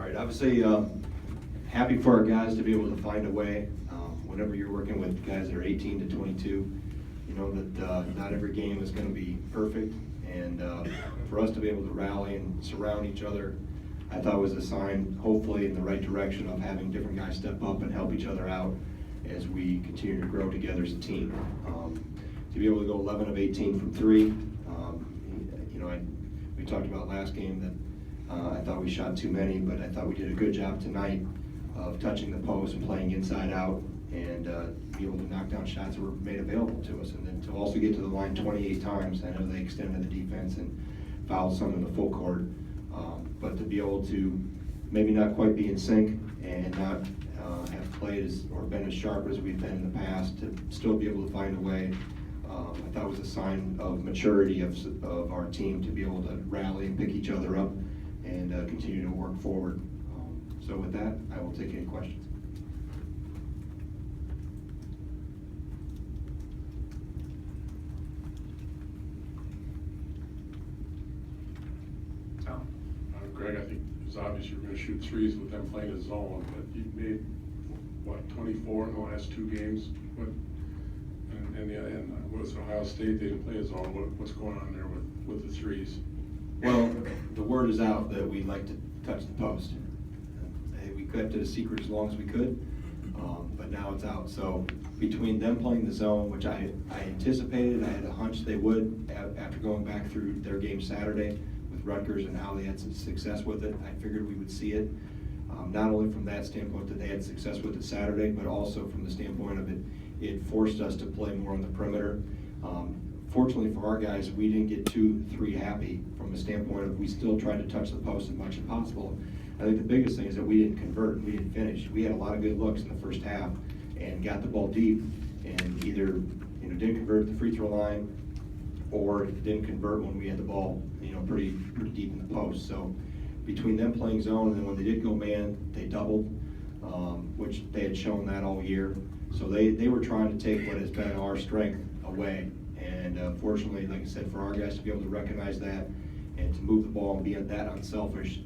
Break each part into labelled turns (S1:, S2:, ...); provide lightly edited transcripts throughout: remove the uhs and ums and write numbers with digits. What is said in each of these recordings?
S1: All right, obviously, happy for our guys to be able to find a way. Whenever you're working with guys that are 18 to 22, you know that not every game is going to be perfect. And for us to be able to rally and surround each other, I thought was a sign, hopefully, in the right direction of having different guys step up and help each other out as we continue to grow together as a team. To be able to go 11 of 18 from three, you know, we talked about last game that I thought we shot too many, but I thought we did a good job tonight of touching the post and playing inside out and be able to knock down shots that were made available to us. And then to also get to the line 28 times, I know they extended the defense and fouled some in the full court, but to be able to maybe not quite be in sync and not have played as or been as sharp as we've been in the past, to still be able to find a way, I thought was a sign of maturity of our team to be able to rally and pick each other up and continue to work forward. So with that, I will take any questions.
S2: Tom?
S3: Greg, I think it's obvious you're going to shoot threes with them playing a zone, but you've made, what, 24 in the last two games? And was Ohio State, they didn't play a zone. What's going on there with the threes?
S1: Well, the word is out that we like to touch the post. We kept it a secret as long as we could, but now it's out. So between them playing the zone, which I anticipated, I had a hunch they would after going back through their game Saturday with Rutgers and how they had some success with it. I figured we would see it, not only from that standpoint that they had success with it Saturday, but also from the standpoint of it forced us to play more on the perimeter. Fortunately for our guys, we didn't get 2-3 happy from the standpoint of we still tried to touch the post as much as possible. I think the biggest thing is that we didn't convert, we didn't finish. We had a lot of good looks in the first half and got the ball deep and either didn't convert at the free throw line or didn't convert when we had the ball pretty deep in the post. So between them playing zone and then when they did go man, they doubled, which they had shown that all year. So they were trying to take what has been our strength away. And fortunately, like I said, for our guys to be able to recognize that and to move the ball and be that unselfish,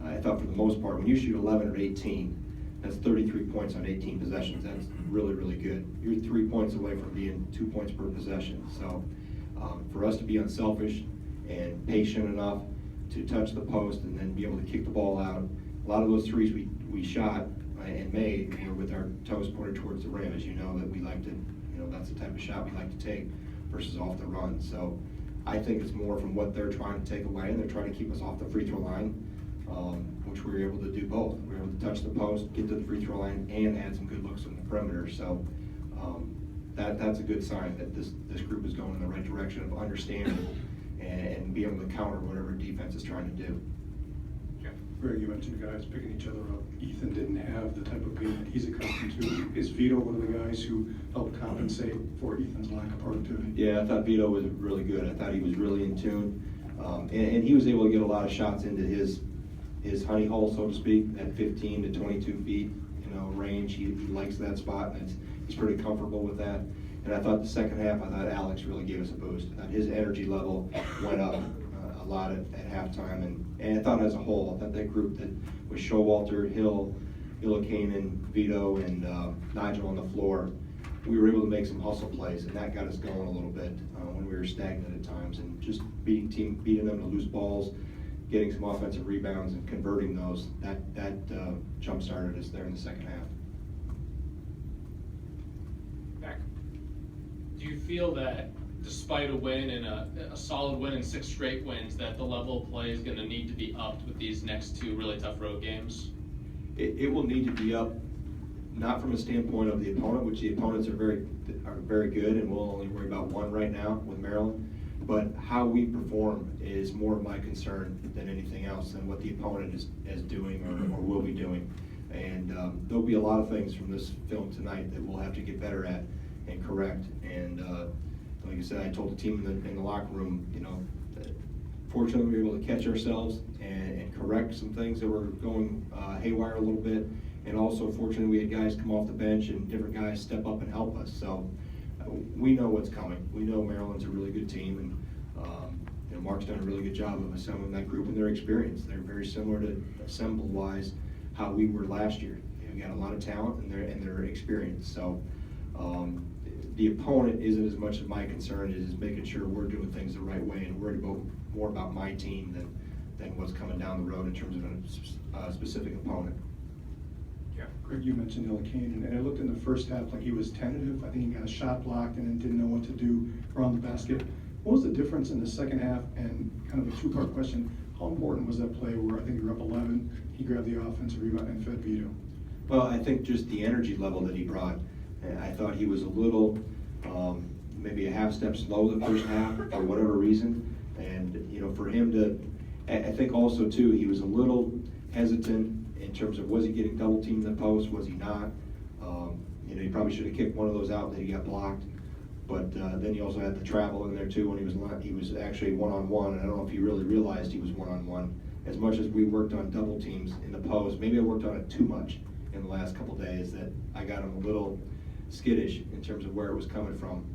S1: I thought for the most part, when you shoot 11 or 18, that's 33 points on 18 possessions. That's really, really good. You're 3 points away from being 2 points per possession. So for us to be unselfish and patient enough to touch the post and then be able to kick the ball out, a lot of those threes we shot and made were with our toes pointed towards the rim. As you know, that we like to, that's the type of shot we like to take versus off the run. So I think it's more from what they're trying to take away, and they're trying to keep us off the free throw line, which we were able to do both. We were able to touch the post, get to the free throw line, and add some good looks from the perimeter. So that's a good sign that this group is going in the right direction of understanding and be able to counter whatever defense is trying to do.
S2: Greg, you mentioned the guys picking each other up. Ethan didn't have the type of game that he's accustomed to. Is Vito one of the guys who helped compensate for Ethan's lack of productivity?
S1: Yeah, I thought Vito was really good. I thought he was really in tune. And he was able to get a lot of shots into his honey hole, so to speak, that 15 to 22 feet range. He likes that spot, and he's pretty comfortable with that. And I thought the second half, I thought Alex really gave us a boost. I thought his energy level went up a lot at halftime, and I thought as a whole, I thought that group that was Showalter, Hill, Illikainen, Vito, and Nigel on the floor, we were able to make some hustle plays, and that got us going a little bit when we were stagnant at times, and just beating them to loose balls, getting some offensive rebounds and converting those, that jump-started us there in the second half.
S4: Back. Do you feel that despite a win and a solid win and 6 straight wins, that the level of play is going to need to be upped with these next 2 really tough road games?
S1: It will need to be up, not from a standpoint of the opponent, which the opponents are very good, and we'll only worry about one right now with Maryland. But how we perform is more of my concern than anything else, and what the opponent is doing or will be doing. And there'll be a lot of things from this film tonight that we'll have to get better at and correct. And like I said, I told the team in the locker room, fortunately we were able to catch ourselves and correct some things that were going haywire a little bit. And also, fortunately, we had guys come off the bench and different guys step up and help us. So we know what's coming. We know Maryland's a really good team, and Mark's done a really good job of assembling that group and their experience. They're very similar to assemble-wise how we were last year. We got a lot of talent and their experience. So the opponent isn't as much of my concern as making sure we're doing things the right way and worried more about my team than what's coming down the road in terms of a specific opponent.
S2: Yeah, Greg, you mentioned Kane, and I looked in the first half like he was tentative. I think he got a shot blocked and then didn't know what to do around the basket. What was the difference in the second half? And kind of a two-part question, how important was that play where I think you were up 11, he grabbed the offensive rebound and fed Vito?
S1: Well, I think just the energy level that he brought. I thought he was a little, maybe a half step slow the first half for whatever reason. And, you know, for him to, I think also too, he was a little hesitant in terms of was he getting double teamed in the post, was he not? You know, he probably should have kicked one of those out that he got blocked. But then he also had the travel in there too when he was actually one-on-one, and I don't know if he really realized he was one-on-one. As much as we worked on double teams in the post, maybe I worked on it too much in the last couple days that I got him a little skittish in terms of where it was coming from.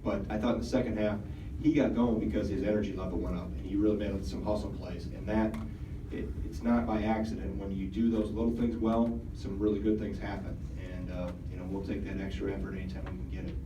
S1: But I thought in the second half, he got going because his energy level went up and he really made some hustle plays. And that, it's not by accident. When you do those little things well, some really good things happen. And you know, we'll take that extra effort anytime we can get it.